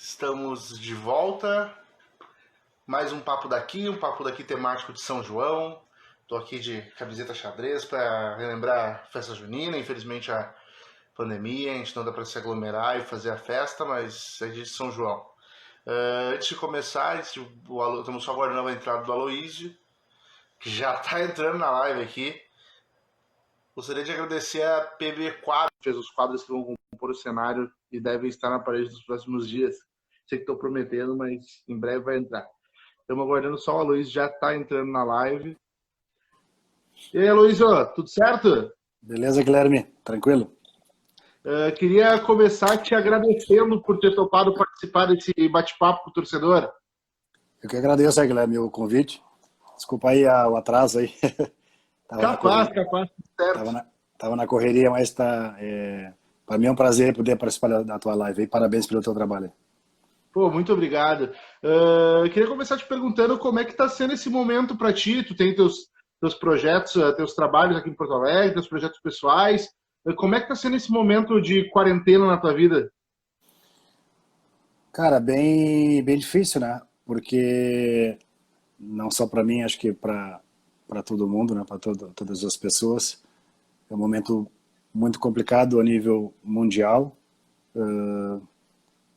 Estamos de volta. Mais um papo daqui temático de São João. Estou aqui de camiseta xadrez para relembrar a festa junina. Infelizmente a pandemia, a gente não dá para se aglomerar e fazer a festa, mas é de São João. Antes de começar, estamos só aguardando a entrada do Aloísio, que já está entrando na live aqui. Gostaria de agradecer a PB Quadros, que fez os quadros que vão compor o cenário e devem estar na parede nos próximos dias. Sei que estou prometendo, mas em breve vai entrar. Estamos aguardando só o Aloísio, já está entrando na live. E aí, Aloísio, tudo certo? Beleza, Guilherme? Tranquilo? Queria começar te agradecendo por ter topado participar desse bate-papo com o torcedor. Eu que agradeço, Guilherme, o convite. Desculpa aí o atraso aí. Capaz, certo. Tava na correria, mas para mim é um prazer poder participar da tua live. E parabéns pelo teu trabalho. Pô, muito obrigado. Queria começar te perguntando como é que está sendo esse momento para ti. Tu tem teus projetos, teus trabalhos aqui em Porto Alegre, teus projetos pessoais. Como é que está sendo esse momento de quarentena na tua vida? Cara, bem difícil, né? Porque não só para mim, acho que para todo mundo, né? Para todas as pessoas. É um momento muito complicado a nível mundial.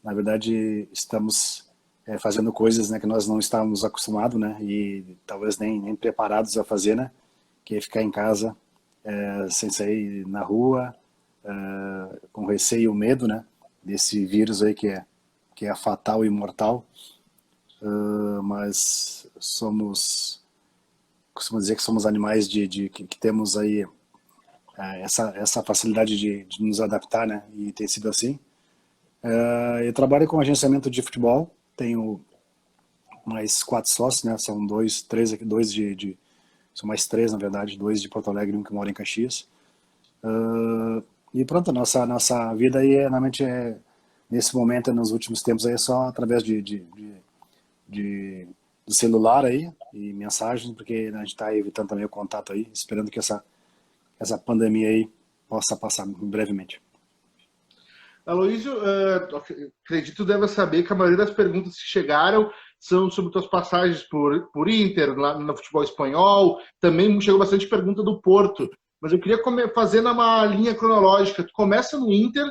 Na verdade, estamos fazendo coisas, né, que nós não estávamos acostumados, né? E talvez nem preparados a fazer, né? Que é ficar em casa sem sair na rua, com receio e medo, né? Desse vírus aí que é fatal e mortal. Mas costumo dizer que somos animais que temos aí essa facilidade de nos adaptar, né? E tem sido assim. Eu trabalho com agenciamento de futebol, tenho mais 4 sócios, né? São três aqui, são mais 3 na verdade, 2 de Porto Alegre e um que mora em Caxias. E pronto, a nossa vida aí realmente nesse momento, nos últimos tempos aí, é só através do celular aí e mensagens, porque a gente está evitando também o contato aí, esperando que essa pandemia aí possa passar brevemente. Aloísio, acredito que deve saber que a maioria das perguntas que chegaram são sobre tuas passagens por Inter, lá no futebol espanhol. Também chegou bastante pergunta do Porto. Mas eu queria fazer numa linha cronológica. Tu começa no Inter,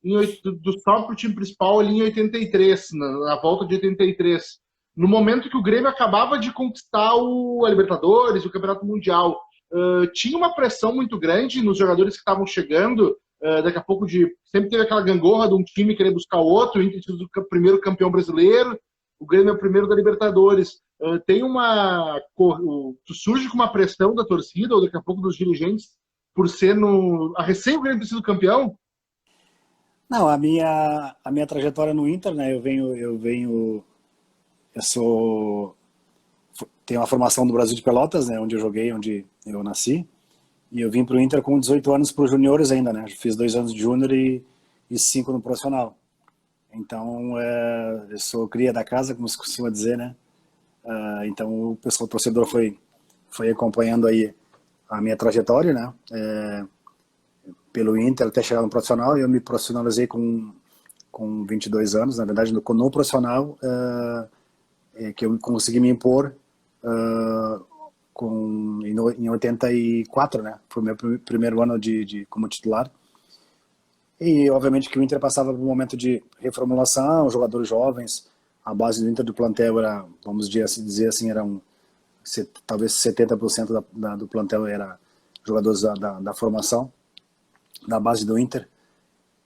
do salto para o time principal ali em 83, na volta de 83. No momento que o Grêmio acabava de conquistar a Libertadores, o Campeonato Mundial. Tinha uma pressão muito grande nos jogadores que estavam chegando. Daqui a pouco sempre teve aquela gangorra de um time querer buscar o outro, o Inter o primeiro campeão brasileiro, o Grêmio é o primeiro da Libertadores. Tu surge com uma pressão da torcida ou daqui a pouco dos dirigentes por ser a recém o Grêmio ter sido campeão? Não, a minha trajetória no Inter, né? Tenho uma formação no Brasil de Pelotas, né? Onde eu joguei, onde eu nasci. E eu vim para o Inter com 18 anos para os juniores ainda, né? Fiz 2 anos de júnior e 5 no profissional. Então, eu sou cria da casa, como se costuma dizer, né? Então, o torcedor foi acompanhando aí a minha trajetória, né? Pelo Inter até chegar no profissional. E eu me profissionalizei com 22 anos. Na verdade, no profissional, que eu consegui me impor em 84, né? Foi o meu primeiro ano como titular. E, obviamente, que o Inter passava por um momento de reformulação, jogadores jovens. A base do Inter do plantel era, vamos dizer assim, talvez 70% do plantel era jogadores da formação, da base do Inter.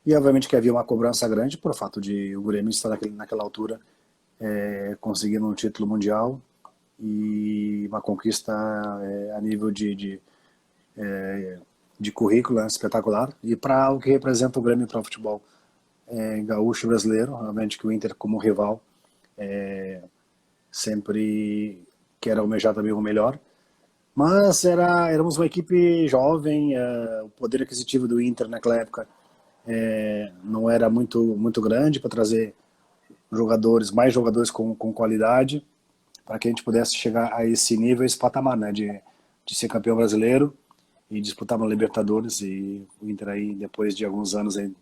E, obviamente, que havia uma cobrança grande por fato de o Grêmio estar naquela altura conseguindo um título mundial e uma conquista a nível de currículo, né, espetacular, e para o que representa o Grêmio para o futebol gaúcho brasileiro. Realmente que o Inter como rival sempre quer almejar também o melhor, mas éramos uma equipe jovem, o poder aquisitivo do Inter naquela época não era muito grande para trazer mais jogadores com qualidade, para que a gente pudesse chegar a esse nível, esse patamar, né, de ser campeão brasileiro e disputar uma Libertadores. E o Inter aí, depois de alguns anos aí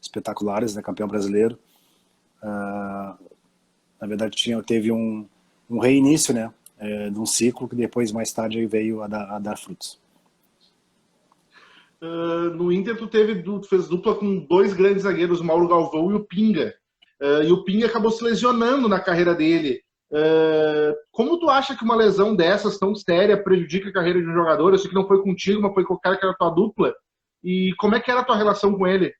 espetaculares, né, campeão brasileiro, verdade teve um reinício, né, de um ciclo que depois mais tarde veio a dar frutos. No Inter tu fez dupla com dois grandes zagueiros, o Mauro Galvão e o Pinga. E o Pinga acabou se lesionando na carreira dele. Como tu acha que uma lesão dessas tão séria prejudica a carreira de um jogador? Eu sei que não foi contigo, mas foi com o cara que era tua dupla. E como é que era a tua relação com ele?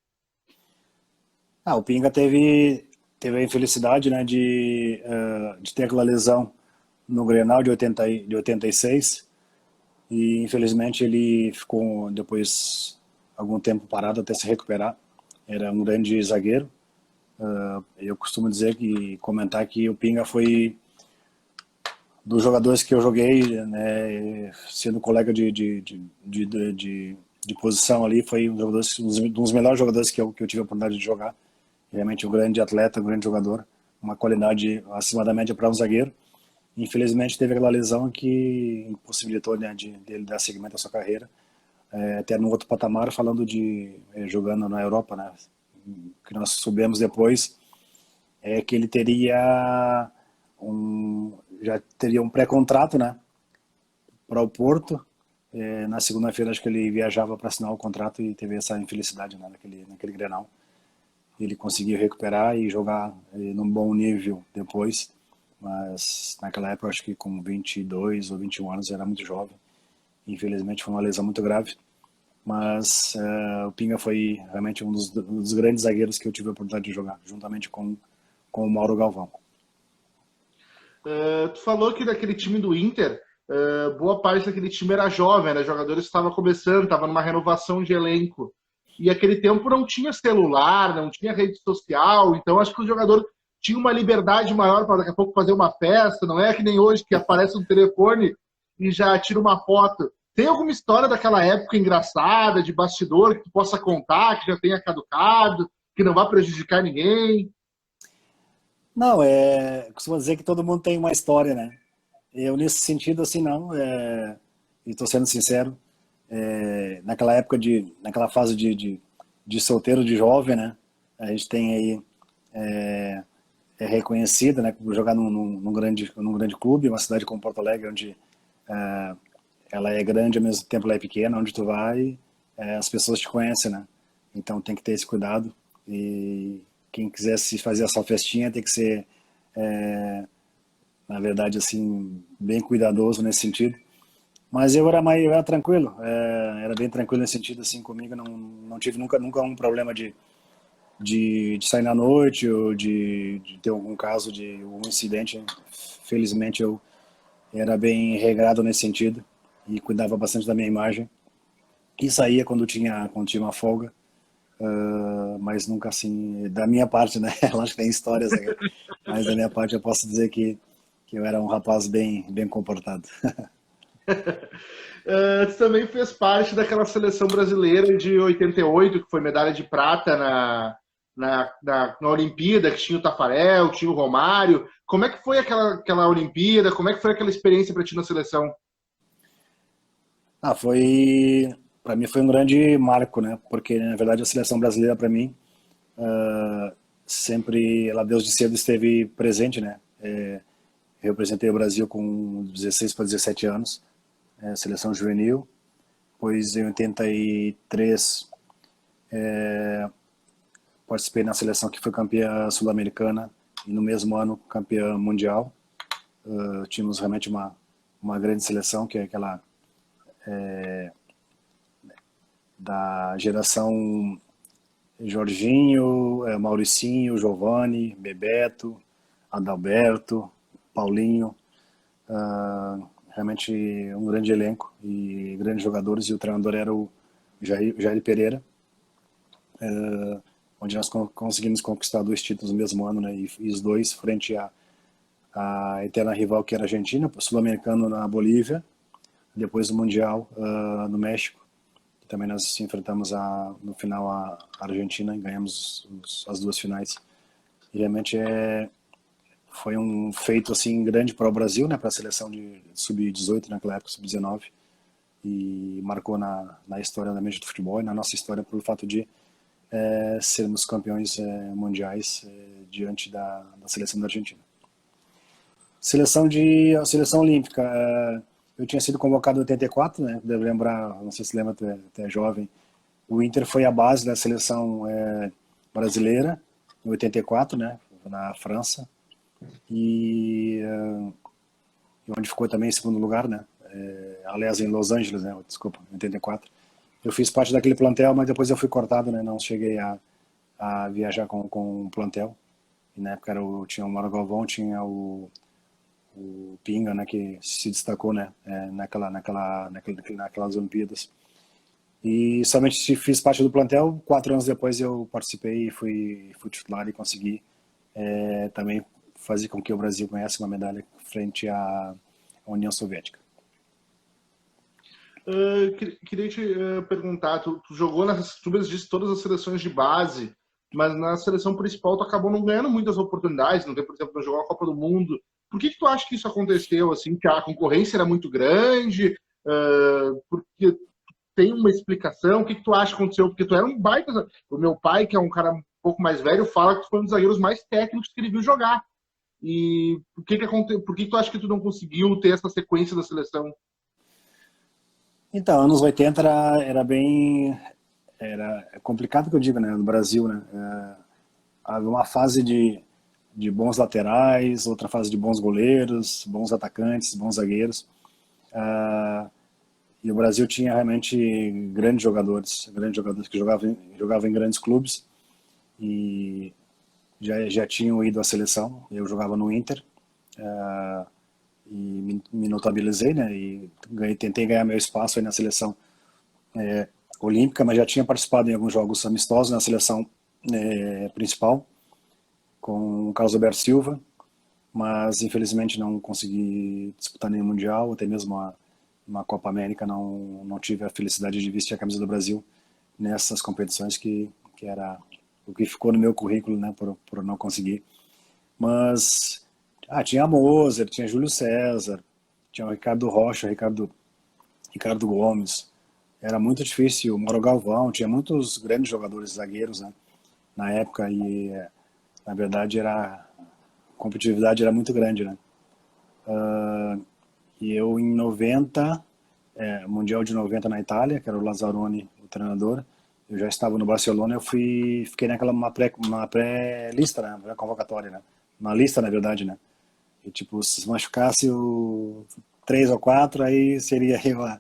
O Pinga teve a infelicidade, né, de ter aquela lesão no Grenal de 86 e infelizmente ele ficou depois algum tempo parado até se recuperar. Era um grande zagueiro. Eu costumo comentar que o Pinga foi dos jogadores que eu joguei, né, sendo colega de posição ali, foi um dos melhores jogadores que eu tive a oportunidade de jogar. Realmente um grande atleta, um grande jogador, uma qualidade acima da média para um zagueiro. Infelizmente teve aquela lesão que impossibilitou, né, dele dar seguimento à sua carreira, até no outro patamar, falando jogando na Europa, né. O que nós soubemos depois é que ele já teria um pré-contrato, né, para o Porto. Na segunda-feira acho que ele viajava para assinar o contrato e teve essa infelicidade, né, naquele Grenal. Ele conseguiu recuperar e jogar num bom nível depois, mas naquela época acho que com 22 ou 21 anos era muito jovem. Infelizmente foi uma lesão muito grave, mas o Pinga foi realmente um dos grandes zagueiros que eu tive a oportunidade de jogar, juntamente com o Mauro Galvão. Tu falou que daquele time do Inter, boa parte daquele time era jovem, né? Jogadores que estavam começando, estavam numa renovação de elenco. E aquele tempo não tinha celular, não tinha rede social, então acho que o jogador tinha uma liberdade maior para daqui a pouco fazer uma festa, não é que nem hoje que aparece um telefone e já tira uma foto. Tem alguma história daquela época engraçada, de bastidor, que tu possa contar, que já tenha caducado, que não vá prejudicar ninguém? Não, costumo dizer que todo mundo tem uma história, né? Eu, nesse sentido, assim, não, e estou sendo sincero, naquela fase de solteiro, de jovem, né? A gente tem aí, é reconhecida, né, por jogar num grande clube, uma cidade como Porto Alegre, onde ela é grande, ao mesmo tempo ela é pequena, onde tu vai, as pessoas te conhecem, né? Então tem que ter esse cuidado e quem quisesse fazer essa festinha tem que ser, na verdade, assim, bem cuidadoso nesse sentido. Mas eu era tranquilo, era bem tranquilo nesse sentido, assim, comigo não tive nunca um problema de sair na noite ou de ter algum caso de um incidente. Felizmente eu era bem regrado nesse sentido e cuidava bastante da minha imagem e saía quando tinha uma folga, mas nunca assim, da minha parte, né? Lógico que tem histórias, né? Mas da minha parte eu posso dizer que eu era um rapaz bem comportado. Tu também fez parte daquela seleção brasileira de 88, que foi medalha de prata na Olimpíada, que tinha o Tafarel, tinha o Romário. Como é que foi aquela Olimpíada? Como é que foi aquela experiência para ti na seleção? Para mim foi um grande marco, né? Porque na verdade a seleção brasileira para mim sempre, ela desde cedo esteve presente, né? Eu representei o Brasil com 16 para 17 anos, seleção juvenil. Pois em 83 participei na seleção que foi campeã sul-americana e no mesmo ano campeã mundial. Tínhamos realmente uma grande seleção, que é aquela da geração Jorginho, Mauricinho, Giovani, Bebeto, Adalberto, Paulinho. Realmente um grande elenco e grandes jogadores, e o treinador era o Jair Pereira, onde nós conseguimos conquistar 2 títulos no mesmo ano, né, e os 2 frente à eterna rival que era a Argentina, sul-americano na Bolívia, depois o Mundial no México, que também nós enfrentamos no final a Argentina e ganhamos as 2 finais. E realmente foi um feito assim grande para o Brasil, né, para a seleção de sub-18 naquela época, sub-19, e marcou na história da mente do futebol e na nossa história pelo fato de sermos campeões mundiais diante da seleção da Argentina. A seleção olímpica. Eu tinha sido convocado em 84, né? Deve lembrar, não sei se lembra, tu é jovem. O Inter foi a base da seleção brasileira em 84, né? Na França. E onde ficou também em segundo lugar, né? Aliás, em Los Angeles, né? Desculpa, em 84. Eu fiz parte daquele plantel, mas depois eu fui cortado, né? Não cheguei a viajar com o plantel. E na época tinha o Mauro Galvão, tinha o Pinga, né? Que se destacou, né? Naquelas Olimpíadas. E somente fiz parte do plantel. 4 anos depois eu participei e fui titular e consegui também fazer com que o Brasil ganhasse uma medalha frente à União Soviética. Queria te perguntar, tu jogou tu disse todas as seleções de base, mas na seleção principal tu acabou não ganhando muitas oportunidades, não tem, por exemplo, não jogou a Copa do Mundo. Por que tu acha que isso aconteceu, assim, que a concorrência era muito grande? Porque tem uma explicação? O que tu acha que aconteceu? Porque tu era um baita... O meu pai, que é um cara um pouco mais velho, fala que tu foi um dos zagueiros mais técnicos que ele viu jogar. E por que tu acha que tu não conseguiu ter essa sequência da seleção? Então, anos 80 era bem... Era complicado que eu digo, né? No Brasil, né? Havia uma fase de bons laterais, outra fase de bons goleiros, bons atacantes, bons zagueiros. E o Brasil tinha realmente grandes jogadores que jogavam em grandes clubes e já tinham ido à seleção. Eu jogava no Inter e me notabilizei, né? E tentei ganhar meu espaço aí na seleção olímpica, mas já tinha participado em alguns jogos amistosos na seleção principal com o Carlos Alberto Silva, mas infelizmente não consegui disputar nenhum mundial, até mesmo uma Copa América não tive a felicidade de vestir a camisa do Brasil nessas competições que era o que ficou no meu currículo, né, por não conseguir. Mas tinha Moser, tinha Júlio César, tinha o Ricardo Rocha, Ricardo Gomes. Era muito difícil, o Mauro Galvão, tinha muitos grandes jogadores zagueiros, né, na época, e na verdade a competitividade era muito grande, né. E eu em 90, Mundial de 90 na Itália, que era o Lazzaroni, o treinador, eu já estava no Barcelona, fiquei naquela uma pré-lista, né, pré-convocatória, né, uma lista na verdade, né, e tipo, se machucasse o 3 ou 4, aí seria eu a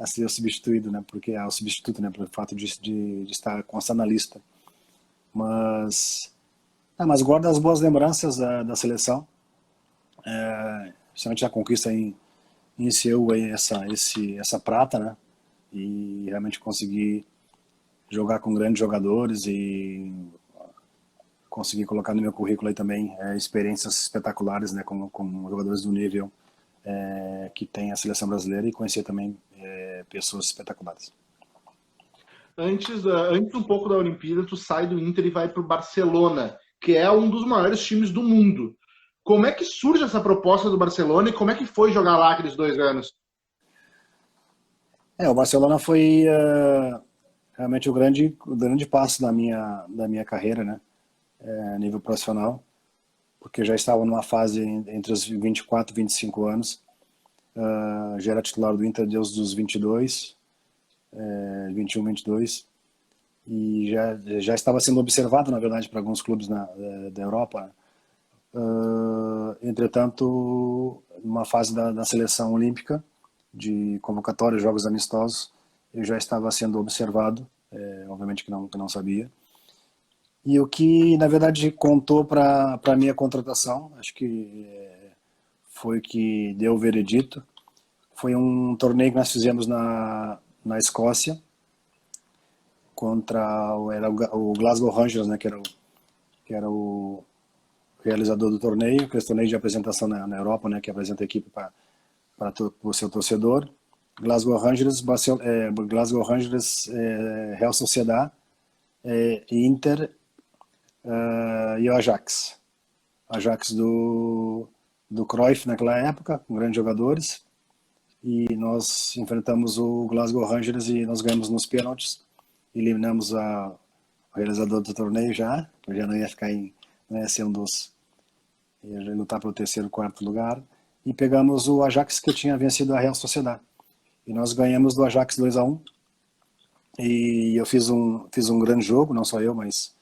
ser o substituído, né, porque o substituto, né, pelo fato de estar constando na lista. Mas guardo as boas lembranças da seleção, principalmente a conquista em Seul aí essa prata, né? E realmente conseguir jogar com grandes jogadores e conseguir colocar no meu currículo aí também experiências espetaculares, né? Com jogadores do nível que tem a seleção brasileira e conhecer também pessoas espetaculares. Antes um pouco da Olimpíada, tu sai do Inter e vai para o Barcelona, que é um dos maiores times do mundo. Como é que surge essa proposta do Barcelona e como é que foi jogar lá aqueles 2 anos? O Barcelona foi realmente o grande passo da minha carreira, né? A nível profissional, porque eu já estava numa fase entre os 24 e 25 anos. Já era titular do Inter desde os 22, 21, 22, e já estava sendo observado, na verdade, para alguns clubes da Europa, né? Entretanto, numa fase da seleção olímpica, de convocatórios, jogos amistosos, eu já estava sendo observado, obviamente que não sabia. E o que, na verdade, contou para a minha contratação, acho que foi que deu o veredito, foi um torneio que nós fizemos na Escócia, era o Glasgow Rangers, né, que era o realizador do torneio, que é o torneio de apresentação na Europa, né, que apresenta a equipe para o seu torcedor. Glasgow Rangers, Real Sociedad, Inter e o Ajax. Ajax do Cruyff naquela época, com grandes jogadores. E nós enfrentamos o Glasgow Rangers e nós ganhamos nos pênaltis. Eliminamos o realizador do torneio já não ia ficar não ia ser um dos ia lutar pelo terceiro, quarto lugar, e pegamos o Ajax que tinha vencido a Real Sociedad. E nós ganhamos do Ajax 2-1. E eu fiz um grande jogo, não só eu, mas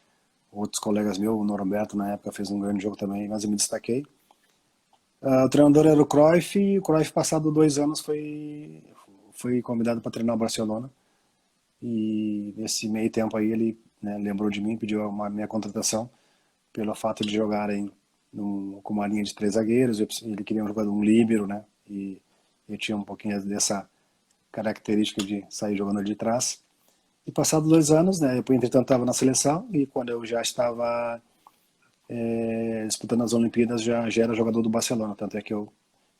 outros colegas meus, o Norberto na época fez um grande jogo também, mas eu me destaquei. O treinador era o Cruyff, e o Cruyff, passado 2 anos, foi convidado para treinar o Barcelona. E nesse meio tempo aí ele, né, lembrou de mim, pediu a minha contratação pelo fato de jogarem com uma linha de 3 zagueiros. Ele queria um jogador, um líbero, né? E eu tinha um pouquinho dessa característica de sair jogando de trás. E passados 2 anos, né, eu entretanto estava na seleção, e quando eu já estava disputando as Olimpíadas, já era jogador do Barcelona. Tanto é que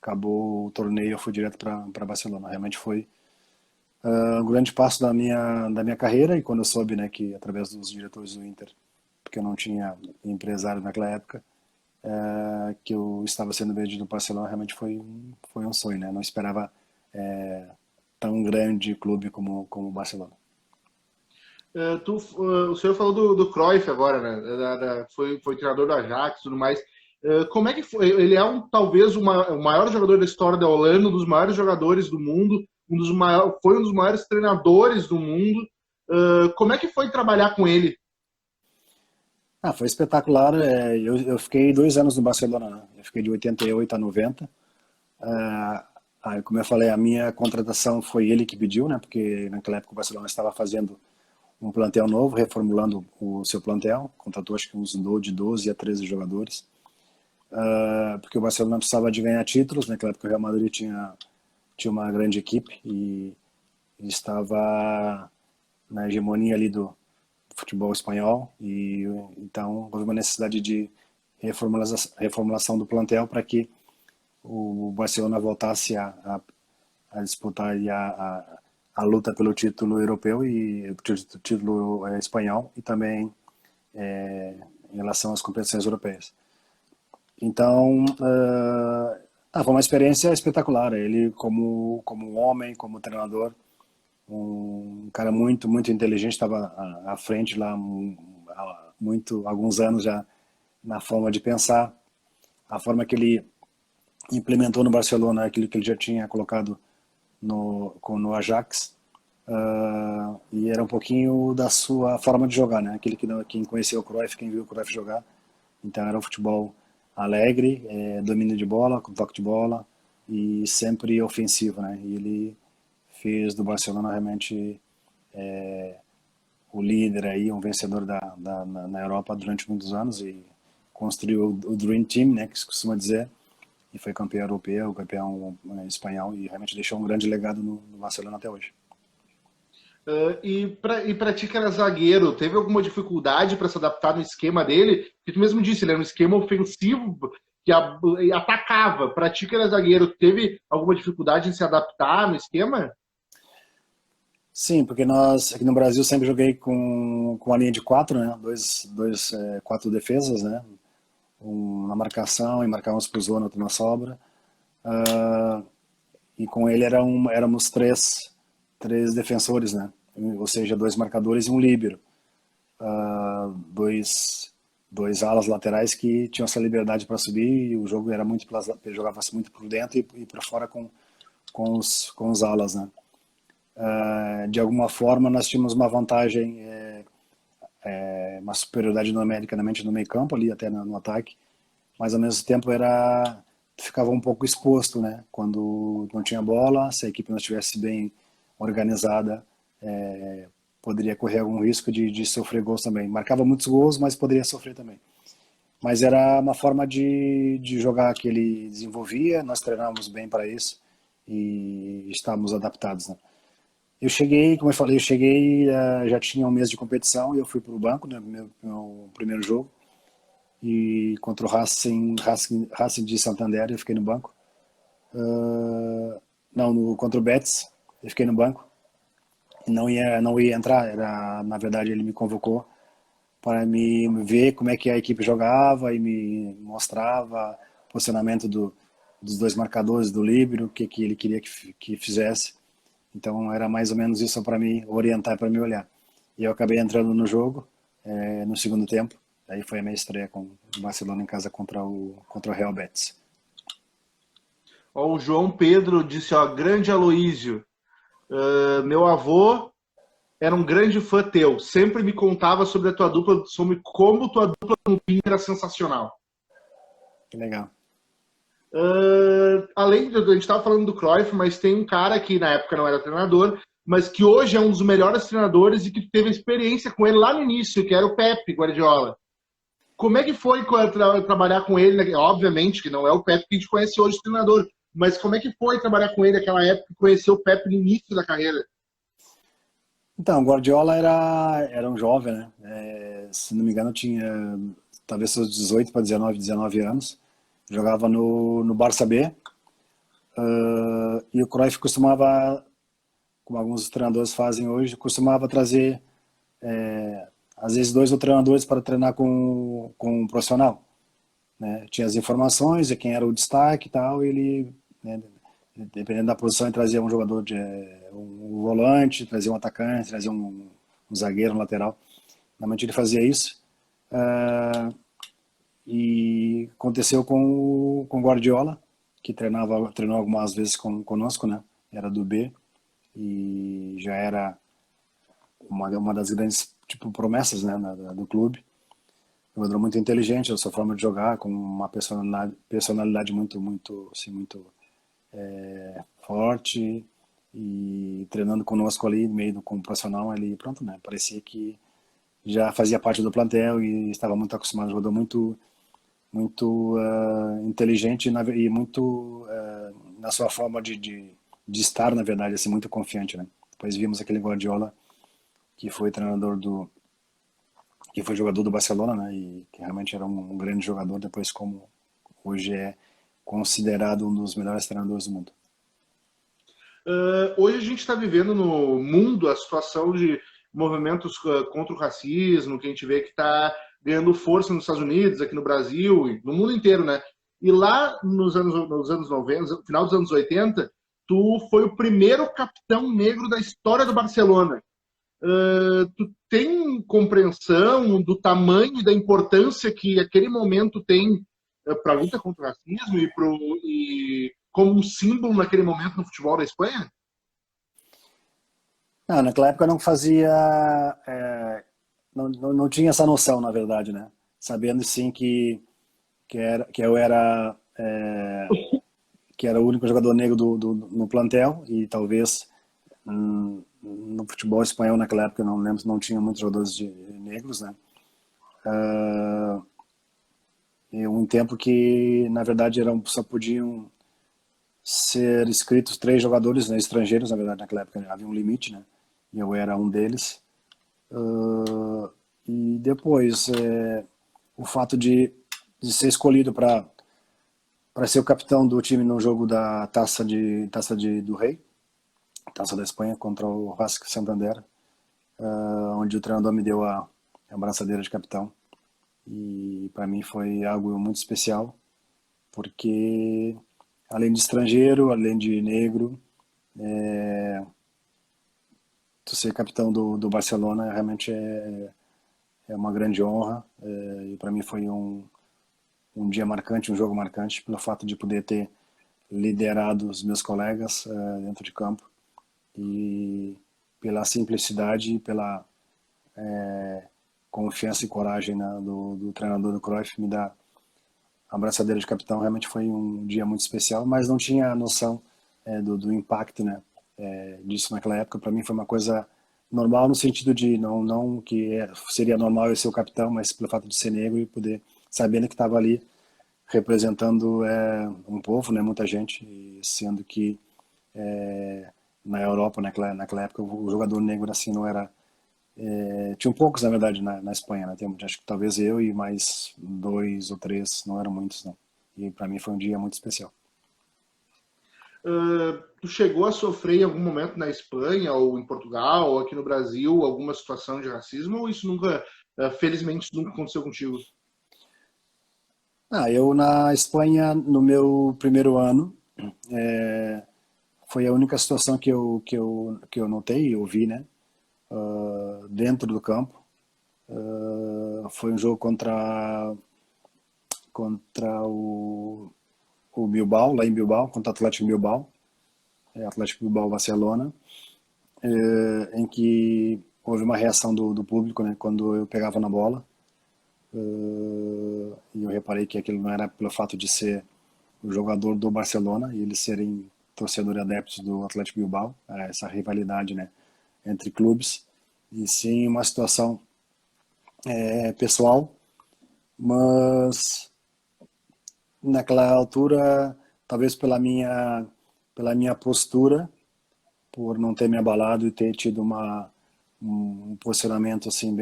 acabou o torneio, eu fui direto para Barcelona. Realmente foi um grande passo da minha carreira. E quando eu soube, né, que através dos diretores do Inter, porque eu não tinha empresário naquela época, que eu estava sendo vendido do Barcelona, realmente foi um sonho, né? Não esperava tão grande clube como o Barcelona. O senhor falou do Cruyff agora, né? Foi treinador do Ajax e tudo mais. Como é que foi? Ele é talvez o maior jogador da história da Holanda, um dos maiores jogadores do mundo, foi um dos maiores treinadores do mundo. Como é que foi trabalhar com ele? Foi espetacular. Eu fiquei 2 anos no Barcelona, né? Eu fiquei de 88 a 90. Como eu falei, a minha contratação foi ele que pediu, né? Porque naquela época o Barcelona estava fazendo um plantel novo, reformulando o seu plantel. Contratou acho que uns de 12 a 13 jogadores. Porque o Barcelona precisava de ganhar títulos. Naquela época o Real Madrid tinha uma grande equipe e estava na hegemonia ali do futebol espanhol, e então houve uma necessidade de reformulação do plantel para que o Barcelona voltasse a disputar a luta pelo título europeu e o título espanhol, e também em relação às competições europeias. Então, foi uma experiência espetacular. Ele como homem, como treinador, um cara muito, muito inteligente, estava à frente lá há alguns anos já na forma de pensar, a forma que ele implementou no Barcelona aquilo que ele já tinha colocado no Ajax. E era um pouquinho da sua forma de jogar, né? Quem conheceu o Cruyff, quem viu o Cruyff jogar, então era um futebol alegre, domínio de bola, com toque de bola e sempre ofensivo, né? E ele fez do Barcelona realmente o líder aí, um vencedor na Europa durante muitos anos, e construiu o Dream Team, né, que se costuma dizer, e foi campeão europeu, campeão espanhol, e realmente deixou um grande legado no Barcelona até hoje. E para ti que era zagueiro, teve alguma dificuldade para se adaptar no esquema dele? Porque tu mesmo disse, ele era um esquema ofensivo que atacava. Para ti que era zagueiro, teve alguma dificuldade em se adaptar no esquema? Sim, porque nós aqui no Brasil sempre joguei com a linha de 4, né? Quatro defesas, né? Um na marcação, e marcávamos por zona, outro na sobra. E com ele éramos três defensores, né? Ou seja, 2 marcadores e um líbero. Dois alas laterais que tinham essa liberdade para subir, e o jogo era jogava-se muito por dentro e para fora com os alas, né? De alguma forma nós tínhamos uma vantagem, uma superioridade numericamente no meio campo ali, até no ataque, mas ao mesmo tempo ficava um pouco exposto, né? Quando não tinha bola, se a equipe não estivesse bem organizada, poderia correr algum risco de sofrer gols também. Marcava muitos gols, mas poderia sofrer também. Mas era uma forma de jogar que ele desenvolvia, nós treinávamos bem para isso e estávamos adaptados, né? Eu cheguei, como eu falei, já tinha um mês de competição, e eu fui para o banco, né, meu primeiro jogo, e contra o Racing de Santander eu fiquei no banco. Não, contra o Betis eu fiquei no banco. Não ia entrar, na verdade ele me convocou para me ver como é que a equipe jogava, e me mostrava o posicionamento dos 2 marcadores, do líbero, o que ele queria que fizesse. Então era mais ou menos isso para me orientar, para me olhar. E eu acabei entrando no jogo no segundo tempo, Aí foi a minha estreia com o Barcelona em casa contra o Real Betis. Ó, o João Pedro disse, ó, grande Aloísio, meu avô era um grande fã teu, sempre me contava sobre a tua dupla, sobre como tua dupla com o Pinho era sensacional. Que legal. Além de a gente estava falando do Cruyff, mas tem um cara que na época não era treinador, mas que hoje é um dos melhores treinadores e que teve experiência com ele lá no início, que era o Pepe Guardiola. Como é que foi trabalhar com ele? Né? Obviamente que não é o Pepe que a gente conhece hoje, treinador, mas como é que foi trabalhar com ele naquela época e conhecer o Pepe no início da carreira? Então, o Guardiola era um jovem, né? Se não me engano, tinha talvez seus 18 para 19 anos. Jogava no Barça B. E o Cruyff costumava, como alguns treinadores fazem hoje, costumava trazer, às vezes, 2 ou 3 treinadores para treinar com um profissional. Né? Tinha as informações de quem era o destaque e tal, e ele, né, dependendo da posição, ele trazia um jogador, um volante, trazia um atacante, trazia um zagueiro, um lateral. Normalmente ele fazia isso. E aconteceu com o Guardiola, que treinou algumas vezes conosco, né? Era do B e já era uma das grandes tipo promessas, né, do clube. Um jogador muito inteligente, a sua forma de jogar, com uma personalidade muito, assim, muito forte, e treinando conosco ali, meio com o profissional ali, pronto, né? Parecia que já fazia parte do plantel e estava muito acostumado, um jogador muito inteligente e muito na sua forma de estar, na verdade, assim, muito confiante, né? Depois vimos aquele Guardiola que foi que foi jogador do Barcelona, né? E que realmente era um grande jogador, depois como hoje é considerado um dos melhores treinadores do mundo. Hoje a gente está vivendo no mundo a situação de movimentos contra o racismo, que a gente vê que está ganhando força nos Estados Unidos, aqui no Brasil, e no mundo inteiro, né? E lá nos anos 90, no final dos anos 80, tu foi o primeiro capitão negro da história do Barcelona. Tu tem compreensão do tamanho e da importância que aquele momento tem para a luta contra o racismo e como um símbolo naquele momento no futebol da Espanha? Não, naquela época eu não fazia, não tinha essa noção, na verdade, né? Sabendo sim que eu era que era o único jogador negro no plantel e talvez no futebol espanhol naquela época eu não lembro, não tinha muitos jogadores negros, né? E um tempo que na verdade só podiam ser inscritos 3 jogadores, né, estrangeiros, na verdade naquela época havia um limite, né? E eu era um deles. E depois o fato de ser escolhido para ser o capitão do time no jogo da do Rei, Taça da Espanha contra o Racing Santander, onde o treinador me deu a abraçadeira de capitão. E para mim foi algo muito especial, porque além de estrangeiro, além de negro, tu ser capitão do Barcelona realmente é uma grande honra. E para mim foi um dia marcante, um jogo marcante, pelo fato de poder ter liderado os meus colegas dentro de campo e pela simplicidade e pela confiança e coragem, né, do treinador do Cruyff me dar a abraçadeira de capitão. Realmente foi um dia muito especial, mas não tinha a noção do impacto, né, disso naquela época. Para mim foi uma coisa normal no sentido de não que seria normal eu ser o capitão, mas pelo fato de ser negro e poder sabendo que estava ali representando um povo, né, muita gente, e sendo que na Europa naquela época o jogador negro assim não era tinham poucos na verdade na Espanha, né? Acho que talvez eu e mais 2 ou 3, não eram muitos não. E para mim foi um dia muito especial. Tu chegou a sofrer em algum momento na Espanha ou em Portugal ou aqui no Brasil alguma situação de racismo ou isso nunca, felizmente, nunca aconteceu contigo? Eu na Espanha no meu primeiro ano foi a única situação que eu notei, eu vi, né, dentro do campo. Foi um jogo contra o Bilbao, lá em Bilbao, contra o Atlético Bilbao, Atlético Bilbao Barcelona, em que houve uma reação do público, né, quando eu pegava na bola. E eu reparei que aquilo não era pelo fato de ser o jogador do Barcelona e eles serem torcedores adeptos do Atlético Bilbao, essa rivalidade, né, entre clubes, e sim uma situação pessoal, mas naquela altura, talvez pela minha postura, por não ter me abalado e ter tido um posicionamento assim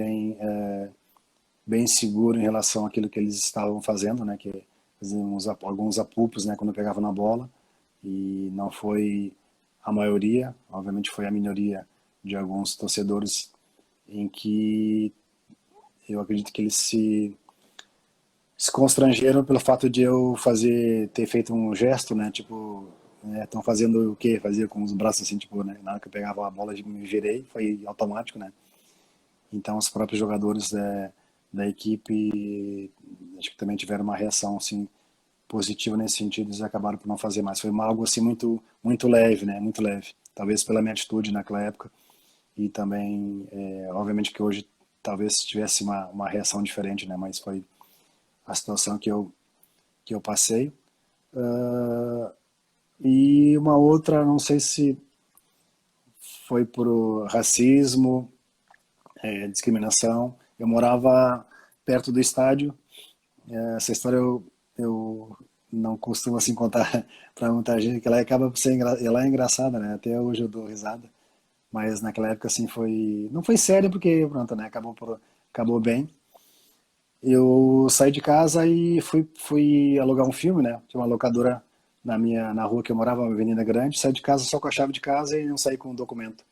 bem seguro em relação àquilo que eles estavam fazendo, né, que faziam alguns apupos, né, quando eu pegava na bola, e não foi a maioria, obviamente foi a minoria de alguns torcedores em que eu acredito que eles se constrangeram pelo fato de eu ter feito um gesto, né, tipo, estão fazendo o quê? Fazia com os braços assim, tipo, né, na hora que eu pegava a bola me girei, foi automático, né. Então os próprios jogadores da equipe acho que também tiveram uma reação assim positiva nesse sentido, eles acabaram por não fazer mais. Foi algo assim muito muito leve, né, muito leve. Talvez pela minha atitude naquela época e também, obviamente que hoje talvez tivesse uma reação diferente, né, mas foi a situação que eu passei. E uma outra, não sei se foi por racismo, discriminação. Eu morava perto do estádio. Essa história eu não costumo assim contar para muita gente, que ela acaba por ser ela é engraçada, né? Até hoje eu dou risada. Mas naquela época assim não foi sério porque pronto, né? Acabou bem. Eu saí de casa e fui alugar um filme, né? Tinha uma locadora na rua que eu morava, uma avenida grande. Saí de casa só com a chave de casa e não saí com o documento,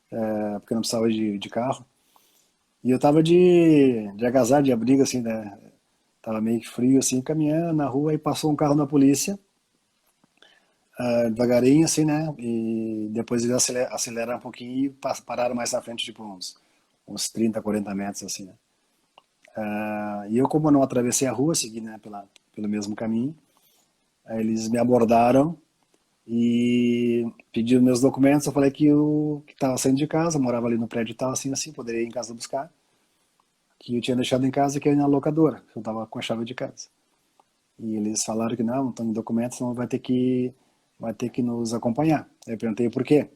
porque eu não precisava de carro. E eu tava de agasalho, de abrigo, assim, né? Tava meio que frio, assim, caminhando na rua e passou um carro da polícia, devagarinho, assim, né? E depois eles aceleraram um pouquinho e pararam mais na frente, tipo uns 30, 40 metros, assim, né? E eu, como não atravessei a rua, segui, né, pelo mesmo caminho, aí eles me abordaram e pediram meus documentos. Eu falei que eu estava saindo de casa, morava ali no prédio e tal, assim, assim, poderia ir em casa buscar. Que eu tinha deixado em casa e que eu ia na locadora, que eu estava com a chave de casa. E eles falaram que não tem documentos, então vai ter que nos acompanhar. Aí eu perguntei por quê.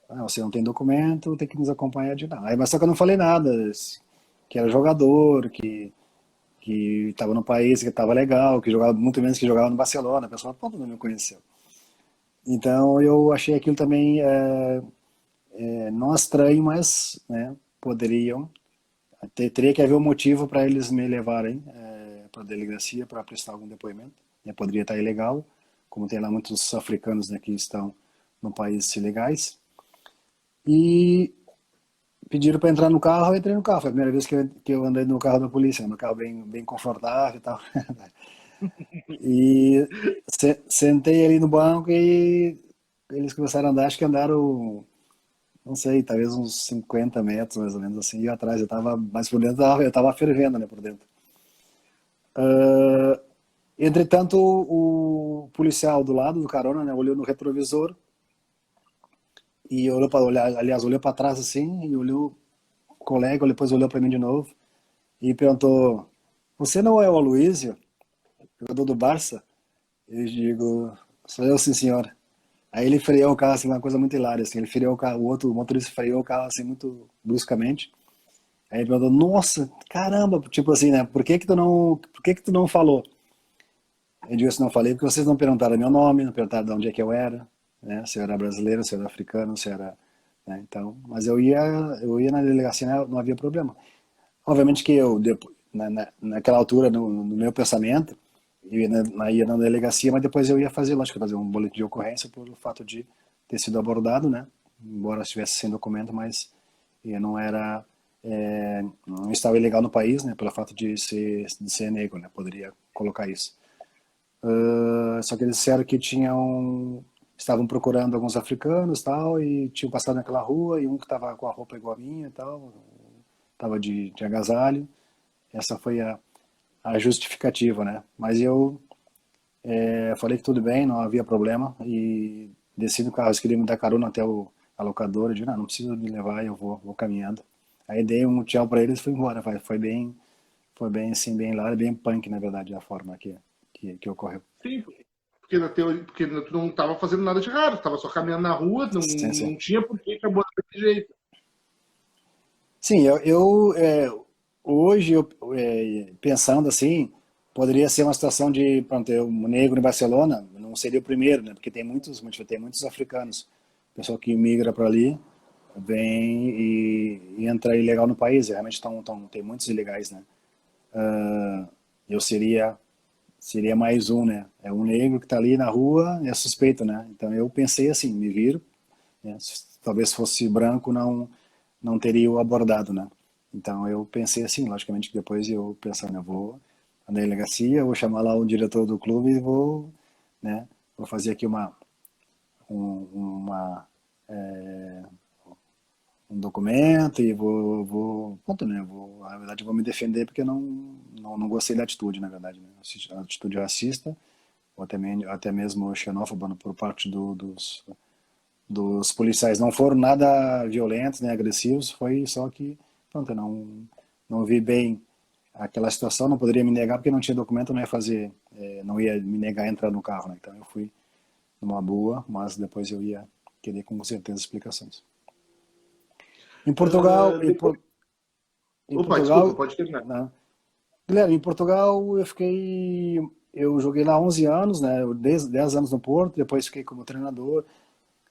Você não tem documento, tem que nos acompanhar de lá. Aí, mas só que eu não falei nada, que era jogador, que estava no país, que estava legal, que jogava muito menos que jogava no Barcelona. A pessoa, pô, não me conheceu. Então eu achei aquilo também não estranho, mas né, poderiam teria que haver um motivo para eles me levarem para a delegacia para prestar algum depoimento. Poderia estar ilegal, como tem lá muitos africanos, né, que estão no país ilegais. E pediram para entrar no carro, eu entrei no carro. Foi a primeira vez que eu andei no carro da polícia, um carro bem confortável e tal. E sentei ali no banco e eles começaram a andar, acho que andaram, não sei, talvez uns 50 metros mais ou menos assim, e atrás eu tava, mas por dentro eu tava fervendo, né, por dentro. Entretanto, o policial do lado do carona, né, olhou no retrovisor e olhou para olhar, aliás, olhou para trás assim e olhou o colega, depois olhou para mim de novo e perguntou: "Você não é o Aloysio, jogador do Barça?" Eu digo: "Sou eu, sim, senhor." Aí ele freou o carro assim, uma coisa muito hilária assim, ele freou o carro, o outro motorista freou o carro assim muito bruscamente. Aí ele perguntou: "Nossa, caramba, tipo assim, né? Por que que tu não falou?" Eu digo assim: "Não falei porque vocês não perguntaram meu nome, não perguntaram de onde é que eu era, né? Se eu era brasileiro, se eu era africano, se era, né? Então, mas eu ia na delegacia, não havia problema. Obviamente que eu depois, naquela altura, no meu pensamento, eu ia na delegacia, mas depois eu ia fazer, lógico, fazer um boletim de ocorrência por fato de ter sido abordado, né? Embora estivesse sem documento, mas eu não estava ilegal no país, né? Pelo fato de ser negro, né? Poderia colocar isso. Só que eles disseram que estavam procurando alguns africanos tal, e tinham passado naquela rua, e um que estava com a roupa igual a minha e tal. tava de agasalho. Essa foi a justificativa, né? Mas eu falei que tudo bem, não havia problema e desci do carro, eles queriam me dar carona até a locadora, eu disse, não precisa me levar, eu vou caminhando. Aí dei um tchau para eles e fui embora. Foi bem assim, bem lá, bem punk, na verdade, a forma que ocorreu. Sim, porque na teoria, porque tu não estava fazendo nada de errado, estava só caminhando na rua, não, Sim, sim. não tinha por que abordar desse jeito. Sim, hoje, pensando assim, poderia ser uma situação de, pronto, eu, um negro em Barcelona, não seria o primeiro, né? Porque tem muitos africanos. Pessoal que migra para ali, vem e entra ilegal no país. E realmente tem muitos ilegais, né? Eu seria mais um, né? É um negro que está ali na rua, é suspeito, né? Então eu pensei assim, me viro, né? Se talvez fosse branco, não teria o abordado, né? Então eu pensei assim, logicamente que depois eu pensando, eu vou na delegacia, vou chamar lá o diretor do clube e vou, né? Vou fazer aqui uma um documento e pronto, né? Na verdade, vou me defender porque não gostei da atitude, na verdade, né? A atitude racista ou até mesmo xenófoba, né, por parte dos policiais. Não foram nada violentos nem agressivos, foi só que, pronto, eu não vi bem aquela situação, não poderia me negar porque não tinha documento, não ia fazer, não ia me negar a entrar no carro, né? Então eu fui numa boa, mas depois eu ia querer com certeza explicações. Em Portugal, Depois... em Opa, desculpa, Portugal, pode terminar. né? Guilherme, em Portugal eu joguei lá 11 anos, né? 10 anos no Porto, depois fiquei como treinador.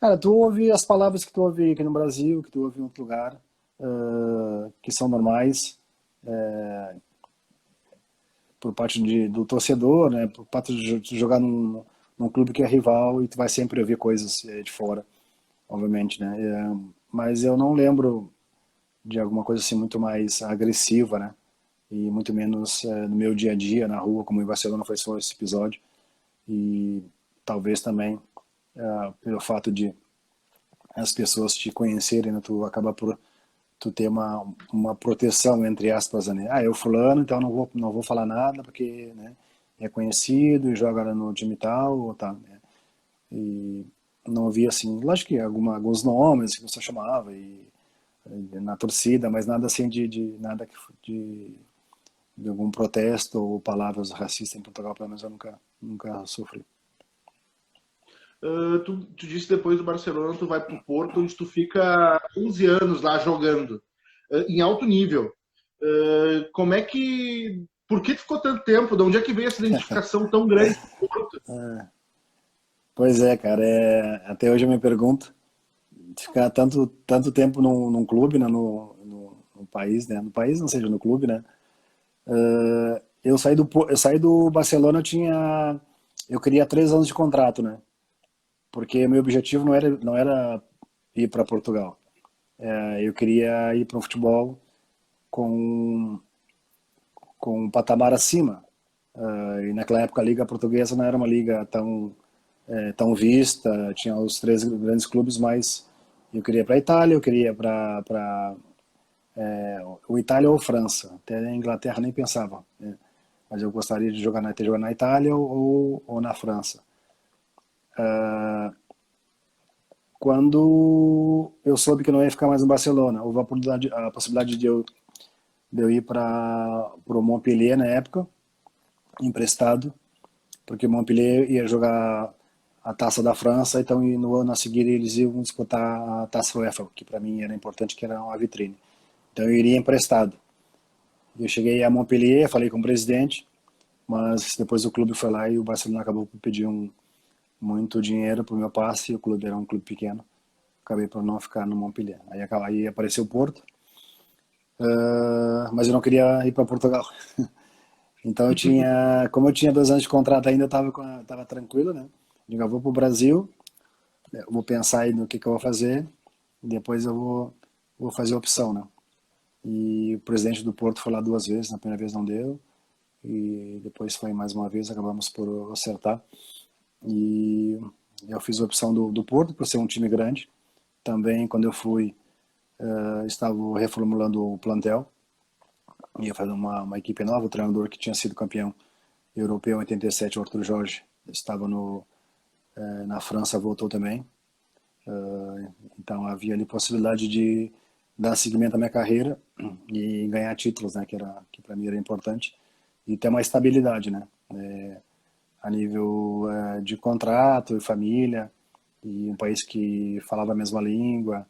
Cara, tu ouve as palavras que tu ouve aqui no Brasil, que tu ouve em outro lugar, que são normais, por parte do torcedor, né? Por parte de jogar num clube que é rival e tu vai sempre ouvir coisas de fora, obviamente, né? Mas eu não lembro de alguma coisa assim muito mais agressiva, né? E muito menos no meu dia a dia na rua, como em Barcelona foi só esse episódio. E talvez também pelo fato de as pessoas te conhecerem, né, tu acaba por tu ter uma proteção entre aspas, né? Ah, eu fulano, então não vou falar nada porque, né, é conhecido e joga no time tal ou tá, né? E não havia assim, lógico que alguns nomes que você chamava e na torcida, mas nada assim de nada de algum protesto ou palavras racistas em Portugal, pelo menos eu nunca sofri. Tu disse depois do Barcelona, tu vai pro Porto, onde tu fica 11 anos lá jogando, em alto nível. Como é que... Por que tu ficou tanto tempo? De onde é que veio essa identificação tão grande com o Porto? Pois é, cara, até hoje eu me pergunto, ficar tanto tempo num clube, né, no país, né, no país não seja no clube, né, eu saí do Barcelona, eu queria 3 anos de contrato, né, porque meu objetivo não era ir para Portugal. Eu queria ir para um futebol com, com um patamar acima. E naquela época a Liga Portuguesa não era uma liga tão vista, tinha os 3 grandes clubes, mas eu queria para a Itália, eu queria para o Itália ou França, até a Inglaterra nem pensava, né? Mas eu gostaria de ter jogado na Itália ou na França. Quando eu soube que não ia ficar mais no Barcelona, houve a possibilidade de eu ir para o Montpellier na época, emprestado, porque o Montpellier ia jogar a Taça da França, então no ano a seguir eles iam disputar a Taça UEFA, que para mim era importante, que era uma vitrine. Então eu iria emprestado. Eu cheguei a Montpellier, falei com o presidente, mas depois o clube foi lá e o Barcelona acabou por pedir muito dinheiro para o meu passe, e o clube era um clube pequeno, acabei por não ficar no Montpellier. Aí apareceu o Porto, mas eu não queria ir para Portugal. Então como eu tinha 2 anos de contrato ainda, eu tava tranquilo, né? Digo, eu vou pro Brasil, eu vou pensar aí no que eu vou fazer, e depois eu vou fazer a opção, né? E o presidente do Porto foi lá 2 vezes, na primeira vez não deu, e depois foi mais uma vez, acabamos por acertar. E eu fiz a opção do Porto, por ser um time grande. Também, quando eu fui, estava reformulando o plantel, ia fazer uma equipe nova. O treinador que tinha sido campeão europeu em 87, o Arthur Jorge, estava na França, voltou também. Então havia ali possibilidade de dar seguimento à minha carreira e ganhar títulos, né, que para mim era importante, e ter uma estabilidade, né, a nível de contrato e família, e um país que falava a mesma língua.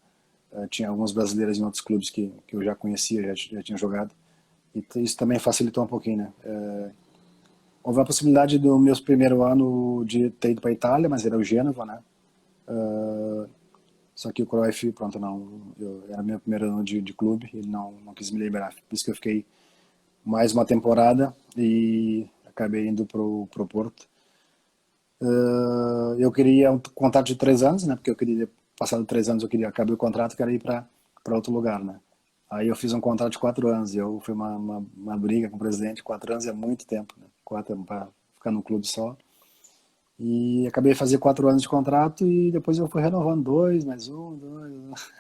Tinha alguns brasileiros em outros clubes que eu já conhecia, já tinha jogado, e isso também facilitou um pouquinho, né. Houve a possibilidade do meu primeiro ano de ter ido para a Itália, mas era o Gênova, né. Só que o Cruyff, pronto, não, era meu primeiro ano de clube, ele não quis me liberar. Por isso que eu fiquei mais uma temporada e acabei indo pro Porto. Eu queria um contrato de 3 anos, né? Porque eu queria, passado 3 anos, acabei o contrato, queria ir para outro lugar, né? Aí eu fiz um contrato de 4 anos e foi uma briga com o presidente. 4 anos é muito tempo, né? 4 para ficar num clube só. E acabei de fazer 4 anos de contrato e depois eu fui renovando dois, mais um, dois.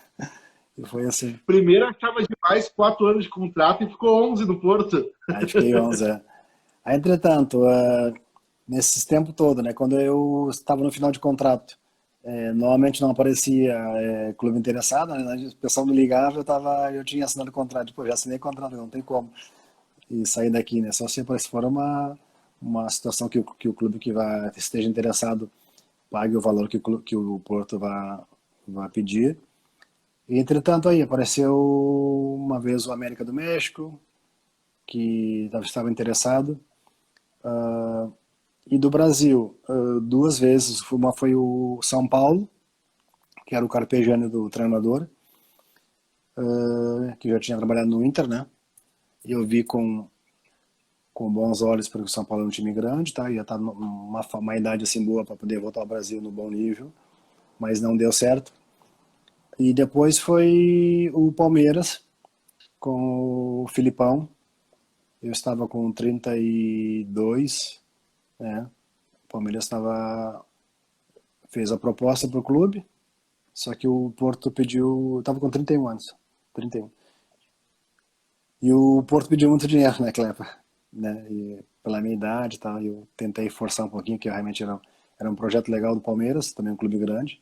E foi assim. Primeiro achava demais 4 anos de contrato e ficou 11 no Porto. Aí fiquei 11. Aí, entretanto, nesses tempo todo, né, quando eu estava no final de contrato, normalmente não aparecia clube interessado, né, o pessoal me ligava, eu tinha assinado o contrato, já assinei o contrato, não tem como e sair daqui, né, só se for uma situação que o clube esteja interessado pague o valor que o Porto vai pedir. E, entretanto, aí apareceu uma vez o América do México, que estava interessado. E do Brasil, 2 vezes. Uma foi o São Paulo, que era o carpejano do treinador, que já tinha trabalhado no Inter, né? E eu vi com bons olhos, porque o São Paulo é um time grande, tá? Ia estar numa idade assim boa para poder voltar ao Brasil no bom nível, mas não deu certo. E depois foi o Palmeiras, com o Filipão. Eu estava com 32, né? O Palmeiras fez a proposta para o clube, só que o Porto pediu, estava com 31 anos, 31. E o Porto pediu muito dinheiro naquela época, né? E pela minha idade, e tal, eu tentei forçar um pouquinho, que realmente era um projeto legal do Palmeiras, também um clube grande,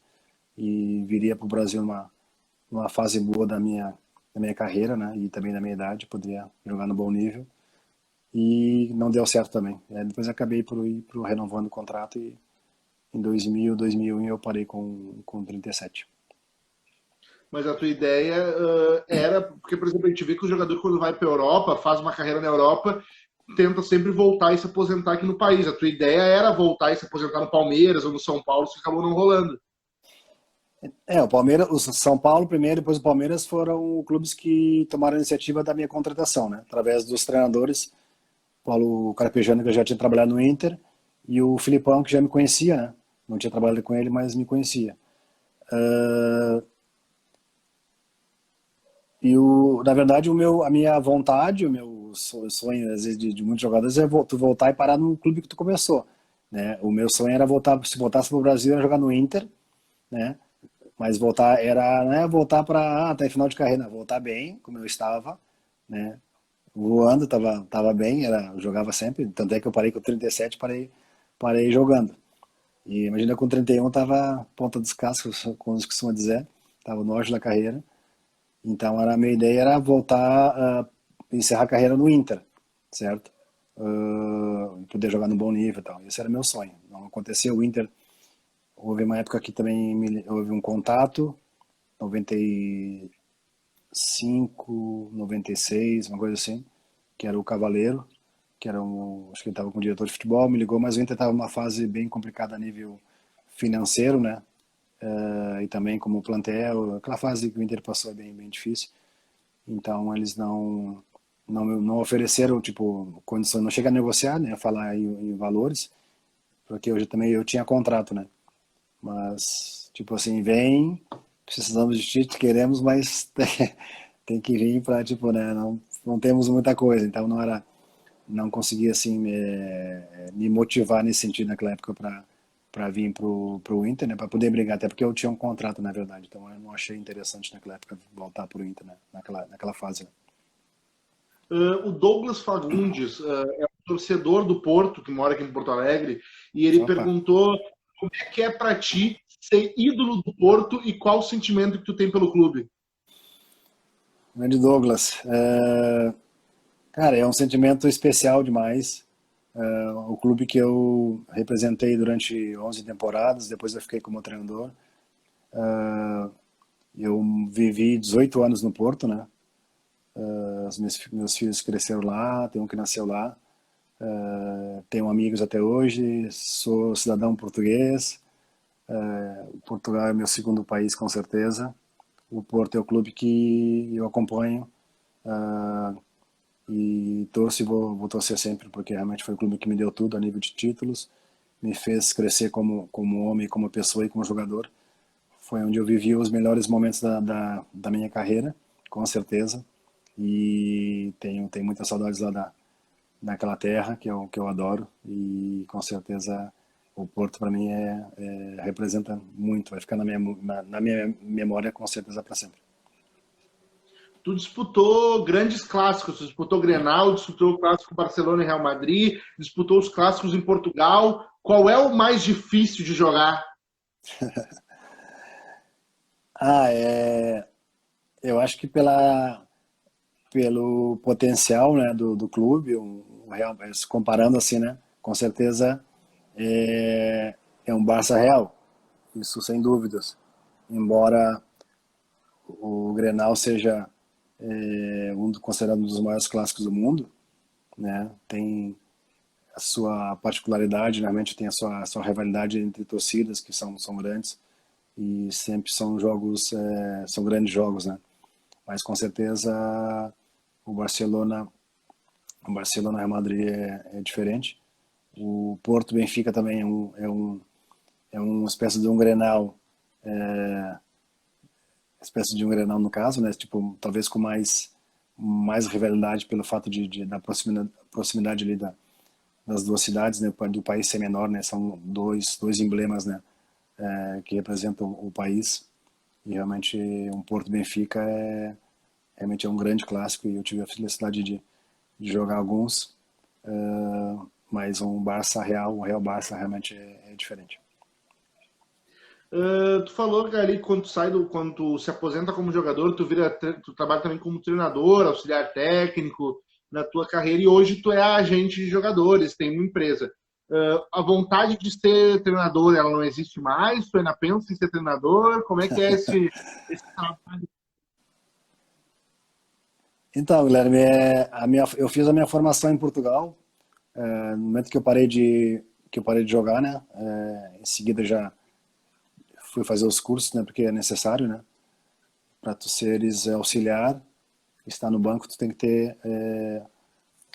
e viria para o Brasil numa fase boa da minha carreira, né? E também da minha idade, poderia jogar no bom nível. E não deu certo também. Depois acabei por ir renovando o contrato e em 2000, 2001 eu parei com 37. Mas a tua ideia era, porque, por exemplo, a gente vê que o jogador, quando vai para a Europa, faz uma carreira na Europa, tenta sempre voltar e se aposentar aqui no país. A tua ideia era voltar e se aposentar no Palmeiras ou no São Paulo, isso acabou não rolando. O Palmeiras, o São Paulo primeiro, depois o Palmeiras foram clubes que tomaram a iniciativa da minha contratação, né? Através dos treinadores, Paulo Carpegiani, que eu já tinha trabalhado no Inter, e o Filipão, que já me conhecia, né? Não tinha trabalhado com ele, mas me conhecia. Na verdade, a minha vontade, o meu sonho, às vezes, de muitos jogadores é tu voltar e parar no clube que tu começou, né? O meu sonho era voltar, se voltasse para o Brasil, era jogar no Inter, né? Mas voltar não é voltar para até final de carreira, não, voltar bem, como eu estava, né? Voando, tava bem, jogava sempre, tanto é que eu parei com 37, parei jogando. E imagina com 31 tava ponta dos cascos, como se costuma dizer, tava no auge da carreira. Então a minha ideia era voltar a encerrar a carreira no Inter, certo? Poder jogar no bom nível e tal. Esse era meu sonho. Não aconteceu, o Inter. Houve uma época que também houve um contato, 95, 96, uma coisa assim, que era o Cavaleiro, que acho que ele estava com o diretor de futebol, me ligou, mas o Inter estava numa fase bem complicada a nível financeiro, né? E também como plantel, aquela fase que o Inter passou é bem, bem difícil. Então eles não ofereceram, tipo, condição, não chega a negociar, né? Falar em valores, porque eu tinha contrato, né? Mas, tipo assim, precisamos de ti, queremos, mas tem que vir para, tipo, né, não temos muita coisa, então não conseguia, assim, me motivar nesse sentido naquela época para vir pro Inter, né, para poder brigar, até porque eu tinha um contrato, na verdade, então eu não achei interessante naquela época voltar pro Inter, né, naquela fase. O Douglas Fagundes é um torcedor do Porto, que mora aqui em Porto Alegre, e ele Opa, perguntou como é para ti ser ídolo do Porto e qual o sentimento que tu tem pelo clube. grande Douglas. Cara, é um sentimento especial demais. O clube que eu representei durante 11 temporadas, depois eu fiquei como treinador. Eu vivi 18 anos no Porto, né? Meus filhos cresceram lá, tem um que nasceu lá. Tenho amigos até hoje, sou cidadão português. Portugal é meu segundo país, com certeza. O Porto é o clube que eu acompanho e torço e vou torcer sempre, porque realmente foi o clube que me deu tudo a nível de títulos, me fez crescer como homem, como pessoa e como jogador. Foi onde eu vivi os melhores momentos da minha carreira, com certeza. E tenho muitas saudades lá daquela terra que eu adoro. E com certeza o Porto para mim representa muito, vai ficar na minha memória com certeza para sempre. Tu disputou grandes clássicos, tu disputou Grenal, disputou o clássico Barcelona e Real Madrid, disputou os clássicos em Portugal. Qual é o mais difícil de jogar? Ah, eu acho que pelo potencial, né, do clube, se comparando assim, né, com certeza é um Barça real, isso sem dúvidas. Embora o Grenal seja considerado um dos maiores clássicos do mundo, né, tem a sua particularidade, realmente tem a sua rivalidade entre torcidas que são grandes e sempre são jogos, são grandes jogos, né? Mas com certeza o Barcelona, o Barcelona Real Madrid é diferente. O Porto Benfica também é uma espécie de um Grenal, espécie de um Grenal no caso, né? Tipo, talvez com mais rivalidade pelo fato da proximidade ali das duas cidades, né? Do país ser menor, né? São dois emblemas, né? Que representam o país. E realmente um Porto Benfica realmente é um grande clássico e eu tive a felicidade de jogar alguns, mas um Real Barça realmente é diferente. Tu falou que ali quando tu se aposenta como jogador, tu trabalha também como treinador, auxiliar técnico na tua carreira e hoje tu é agente de jogadores, tem uma empresa. A vontade de ser treinador, ela não existe mais? Tu ainda pensa em ser treinador? Como é que é esse trabalho? Então, Guilherme, eu fiz a minha formação em Portugal, no momento que eu parei de jogar, né? Em seguida já fui fazer os cursos, né? Porque é necessário, né? Para tu seres auxiliar, estar no banco, tu tem que ter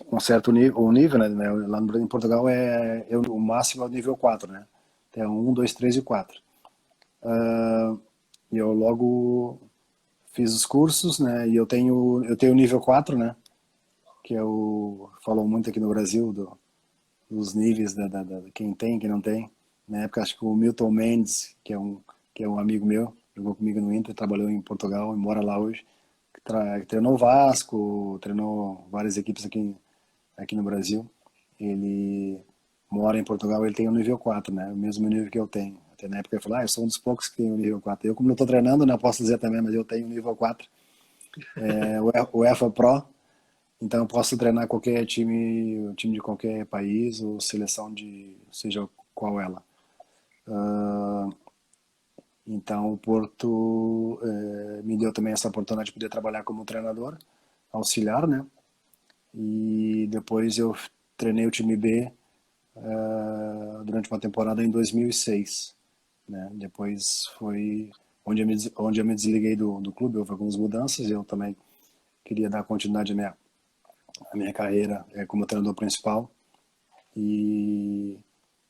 um certo nível, né? Lá em Portugal o máximo é o nível 4, né? Tem um, 2, 3 e 4. E eu logo fiz os cursos, né? E eu tenho o nível 4, né? Que é falam muito aqui no Brasil dos níveis quem tem, quem não tem. Na época acho que o Milton Mendes, que é um amigo meu, jogou comigo no Inter, trabalhou em Portugal e mora lá hoje. Treinou o Vasco, treinou várias equipes aqui no Brasil. Ele mora em Portugal, ele tem o nível 4, né? O mesmo nível que eu tenho. Até na época ele falou, eu sou um dos poucos que tem o nível 4. Eu, como não estou treinando, não posso dizer também, mas eu tenho o nível 4. O EFA Pro, então eu posso treinar qualquer time, time de qualquer país ou seleção de seja qual ela. Então o Porto me deu também essa oportunidade de poder trabalhar como treinador auxiliar, né? E depois eu treinei o time B durante uma temporada em 2006, né? Depois foi onde eu me desliguei do clube, houve algumas mudanças e eu também queria dar continuidade à minha carreira como treinador principal e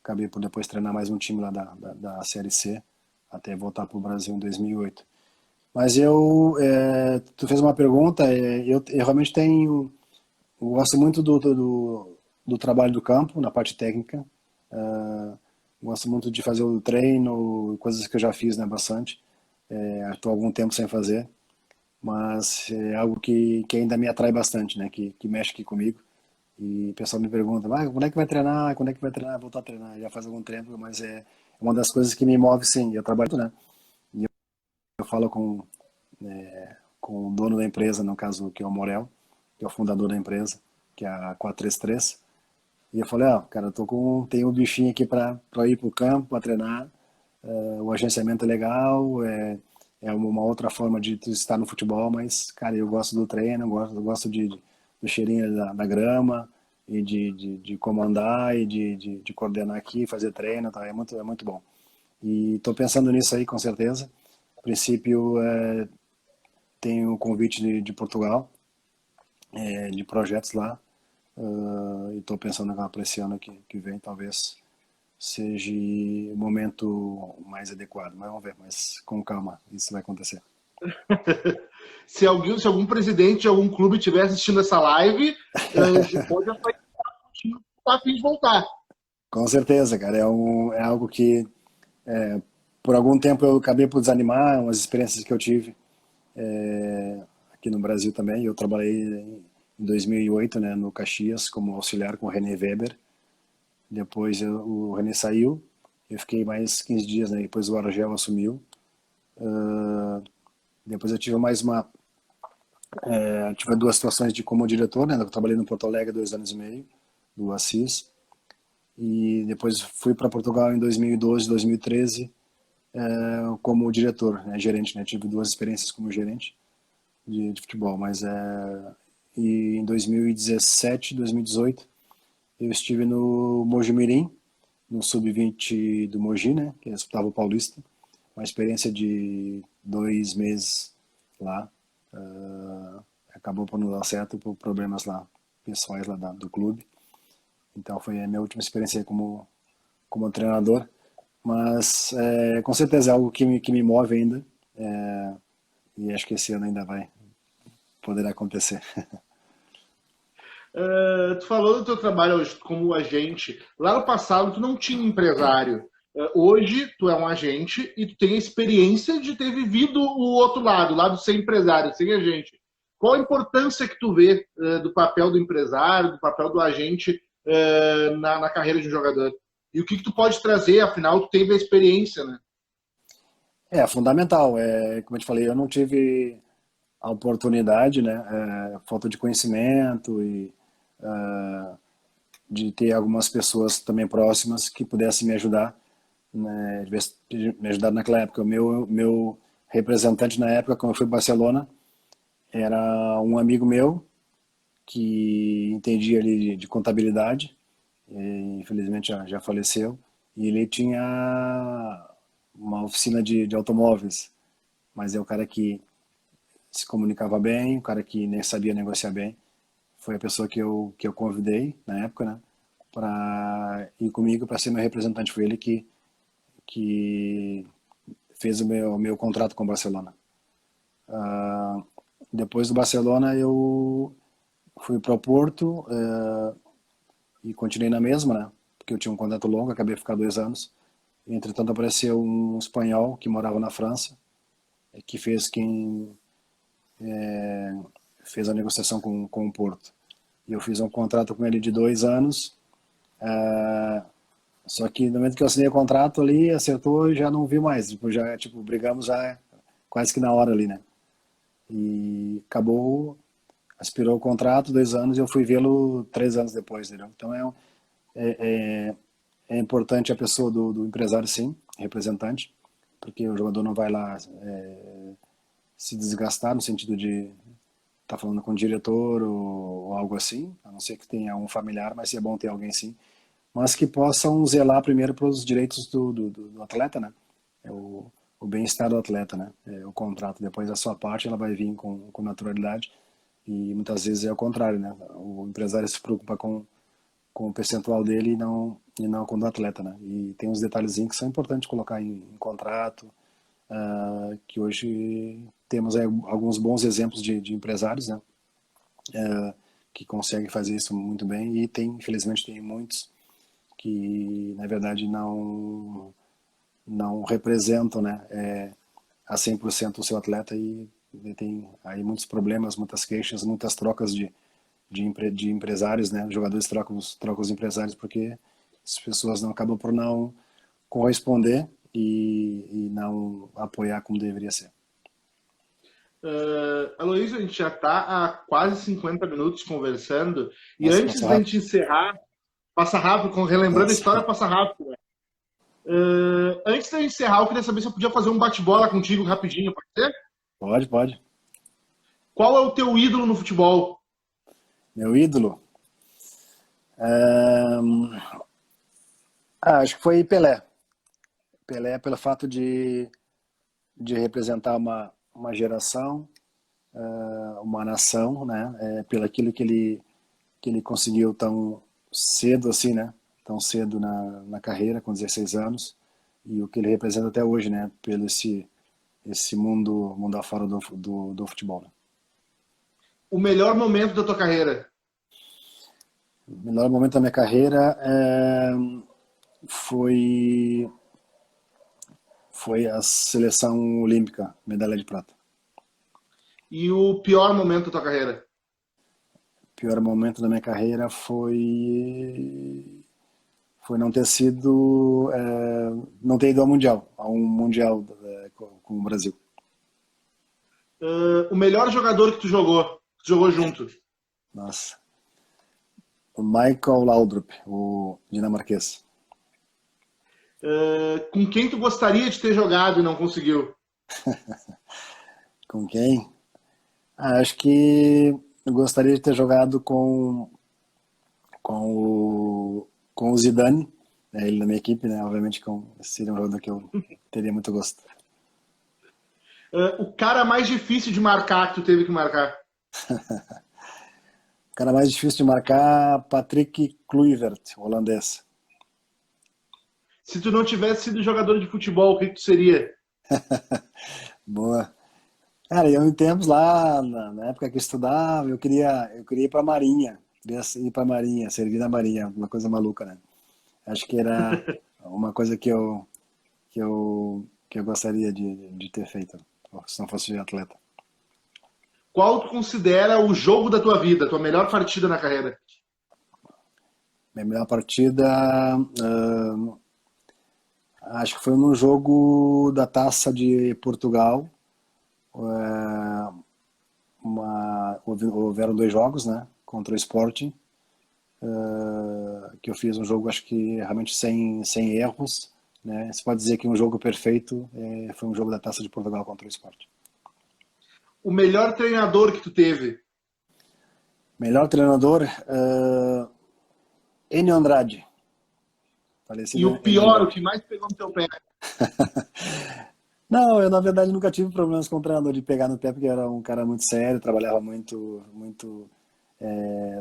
acabei por depois treinar mais um time lá da Série C até voltar para o Brasil em 2008. Mas tu fez uma pergunta, eu realmente eu gosto muito do trabalho do campo, na parte técnica. Gosto muito de fazer o treino, coisas que eu já fiz, né, bastante. Estou há algum tempo sem fazer. mas é algo que ainda me atrai bastante, né? Que mexe aqui comigo. E o pessoal me pergunta, quando é que vai treinar? Quando é que vai treinar? Voltar a treinar? Já faz algum tempo, mas é uma das coisas que me move, sim. Eu trabalho, né? E eu falo com o dono da empresa, no caso, que é o Morel, que é o fundador da empresa, que é a 433. E eu falei, cara, tem um bichinho aqui para ir pro campo, para treinar. O agenciamento é legal, é uma outra forma de tu estar no futebol, mas, cara, eu gosto do treino, eu gosto do cheirinho da grama, e de comandar, e de coordenar aqui, fazer treino, tá? É muito bom. E estou pensando nisso aí, com certeza. A princípio, tem o convite de Portugal, de projetos lá, e estou pensando para esse ano que vem, talvez seja o momento mais adequado. Mas vamos ver, mas com calma, isso vai acontecer. Se algum presidente de algum clube estiver assistindo essa live, pode até estar a fim de voltar. Com certeza, cara, é algo que por algum tempo eu acabei por desanimar, umas experiências que eu tive aqui no Brasil também. Eu trabalhei em 2008, né, no Caxias, como auxiliar com o René Weber. Depois o René saiu, eu fiquei mais 15 dias, né, depois o Argel assumiu. Depois eu tive tive duas situações de como diretor, né, eu trabalhei no Porto Alegre 2 anos e meio, do Assis, e depois fui para Portugal em 2012, 2013, como diretor, né, gerente, né, tive duas experiências como gerente de futebol, mas e em 2017, 2018 eu estive no Mogi Mirim, no sub-20 do Mogi, né, que disputava o Paulista, uma experiência de 2 meses lá, acabou por não dar certo por problemas lá pessoais lá do clube. Então foi a minha última experiência como treinador, mas com certeza é algo que me move ainda, e acho que esse ano ainda vai poder acontecer. Tu falou do teu trabalho hoje como agente. Lá no passado, tu não tinha empresário. Hoje, tu é um agente e tu tem a experiência de ter vivido o outro lado de ser empresário, ser agente. Qual a importância que tu vê do papel do empresário, do papel do agente na carreira de um jogador? E o que tu pode trazer, afinal, tu teve a experiência, né? É fundamental, como eu te falei, eu não tive a oportunidade, né, falta de conhecimento e de ter algumas pessoas também próximas que pudessem me ajudar, né, me ajudar naquela época. O meu representante na época, quando eu fui para Barcelona, era um amigo meu que entendia ali de contabilidade, e, infelizmente já faleceu, e ele tinha uma oficina de automóveis, mas é o cara que se comunicava bem, o cara que nem sabia negociar bem. Foi a pessoa que eu convidei na época, né, para ir comigo para ser meu representante. Foi ele que fez o meu contrato com o Barcelona. Depois do Barcelona eu fui para o Porto e continuei na mesma, né, porque eu tinha um contrato longo, acabei de ficar 2 anos. Entretanto apareceu um espanhol que morava na França, que fez a negociação com o Porto. E eu fiz um contrato com ele de 2 anos. Só que no momento que eu assinei o contrato ali, acertou e já não vi mais. Tipo, já, tipo, brigamos já quase que na hora ali, né? E acabou, aspirou o contrato, 2 anos, e eu fui vê-lo 3 anos depois, entendeu? Então é importante a pessoa do empresário, sim, representante, porque o jogador não vai lá se desgastar no sentido de estar falando com o diretor ou algo assim, a não ser que tenha um familiar, mas é bom ter alguém sim, mas que possam zelar primeiro pelos direitos do atleta, né? É o bem-estar do atleta, né? O contrato. Depois a sua parte ela vai vir com naturalidade, e muitas vezes é o contrário, né? O empresário se preocupa com o percentual dele e não com o do atleta, né? E tem uns detalhezinhos que são importantes colocar em contrato, que hoje temos aí alguns bons exemplos de empresários, né? Que conseguem fazer isso muito bem, e infelizmente tem muitos que na verdade não representam, né, a 100% o seu atleta, e tem aí muitos problemas, muitas queixas, muitas trocas de empresários, né? Os jogadores trocam os empresários porque as pessoas não acabam por não corresponder e não apoiar como deveria ser. Aloysio, a gente já está há quase 50 minutos conversando e Nossa, antes passa da rápido. gente encerrar, passa rápido, relembrando a história, passa rápido. Né? Antes da gente encerrar, eu queria saber se eu podia fazer um bate-bola contigo rapidinho, pode ser? Pode. Qual é o teu ídolo no futebol? Meu ídolo? Acho que foi Pelé. Pelé pelo fato de representar uma geração, uma nação, né? Pelo aquilo que ele conseguiu tão cedo assim, né? Tão cedo na carreira, com 16 anos, e o que ele representa até hoje, né? Pelo esse mundo afora do futebol. Né? O melhor momento da tua carreira? O melhor momento da minha carreira foi a seleção olímpica, medalha de prata. E o pior momento da tua carreira? O pior momento da minha carreira foi não ter sido, não ter ido ao Mundial, a um Mundial com o Brasil. O melhor jogador que tu jogou junto? Nossa. O Michael Laudrup, o dinamarquês. Com quem tu gostaria de ter jogado e não conseguiu? Com quem? Acho que eu gostaria de ter jogado com o Zidane, né, ele na minha equipe, né? Obviamente seria um jogador que eu teria muito gosto. O cara mais difícil de marcar que tu teve que marcar? O cara mais difícil de marcar, Patrick Kluivert, holandês. Se tu não tivesse sido jogador de futebol, o que tu seria? Boa. Cara, eu em tempos lá, na época que eu estudava, eu queria ir pra Marinha. Queria ir pra Marinha, servir na Marinha, uma coisa maluca, né? Acho que era uma coisa que eu gostaria de ter feito, se não fosse atleta. Qual tu considera o jogo da tua vida, a tua melhor partida na carreira? Minha melhor partida, acho que foi num jogo da Taça de Portugal. Houveram 2 jogos, né, contra o Sporting, que eu fiz um jogo, acho que realmente sem erros, né? Você pode dizer que um jogo perfeito foi um jogo da Taça de Portugal contra o Sporting. O melhor treinador que tu teve? Melhor treinador, Enio Andrade. E o pior, o que mais pegou no teu pé? Não, eu na verdade nunca tive problemas com o treinador de pegar no pé, porque era um cara muito sério, trabalhava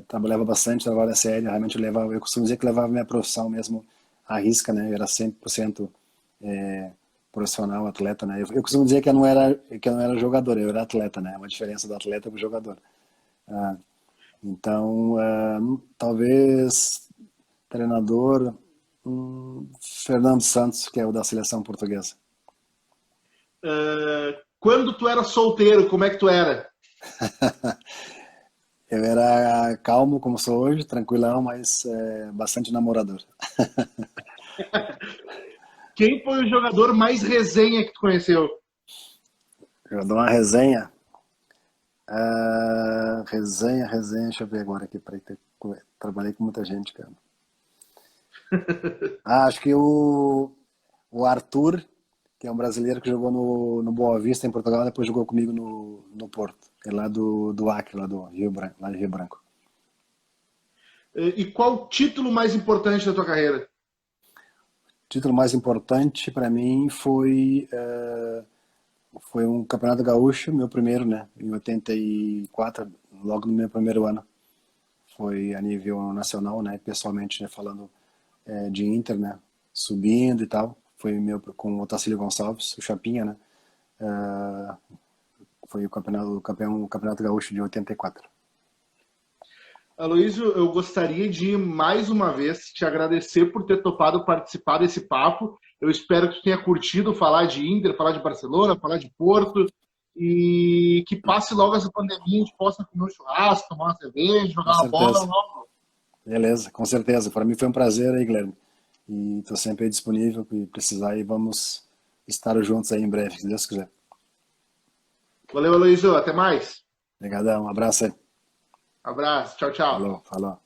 trabalhava bastante, trabalhava sério, realmente eu costumo dizer que levava minha profissão mesmo à risca, né? Eu era 100% profissional, atleta, né? Eu costumo dizer que eu não era jogador, eu era atleta, né? É uma diferença do atleta para o jogador. Então, talvez treinador Fernando Santos, que é o da seleção portuguesa. Quando tu era solteiro, como é que tu era? Eu era calmo, como sou hoje, tranquilão, mas bastante namorador. Quem foi o jogador mais resenha que tu conheceu? Eu dou uma resenha. Resenha, deixa eu ver agora aqui. Trabalhei com muita gente, cara. Acho que o Arthur, que é um brasileiro que jogou no Boa Vista, em Portugal, depois jogou comigo no Porto. É lá do Acre, lá do Rio Branco, lá de Rio Branco. E qual o título mais importante da tua carreira? O título mais importante para mim foi um Campeonato Gaúcho, meu primeiro, né? Em 84, logo no meu primeiro ano. Foi a nível nacional, né? Pessoalmente, né? Falando de Inter, né? Subindo e tal. Foi meu com o Otacílio Gonçalves, o Chapinha, né? Foi o Campeonato Gaúcho de 84. Aloysio, eu gostaria de mais uma vez te agradecer por ter topado participar desse papo. Eu espero que tu tenha curtido falar de Inter, falar de Barcelona, falar de Porto. e que passe logo essa pandemia, a gente possa comer um churrasco, tomar uma cerveja, jogar uma bola logo. Beleza, com certeza. Para mim foi um prazer aí, Guilherme. E estou sempre aí disponível para precisar e vamos estar juntos aí em breve, se Deus quiser. Valeu, Aloysio. Até mais. Obrigadão, um abraço aí. Abraço. Tchau, tchau. Falou, falou.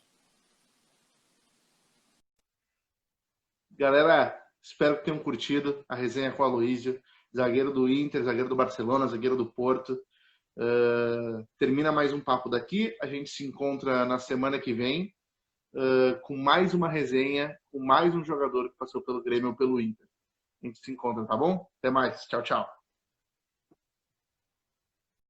Galera, espero que tenham curtido a resenha com o Aloysio, zagueiro do Inter, zagueiro do Barcelona, zagueiro do Porto. Termina mais um papo daqui. A gente se encontra na semana que vem com mais uma resenha, com mais um jogador que passou pelo Grêmio ou pelo Inter. A gente se encontra, tá bom? Até mais. Tchau, tchau.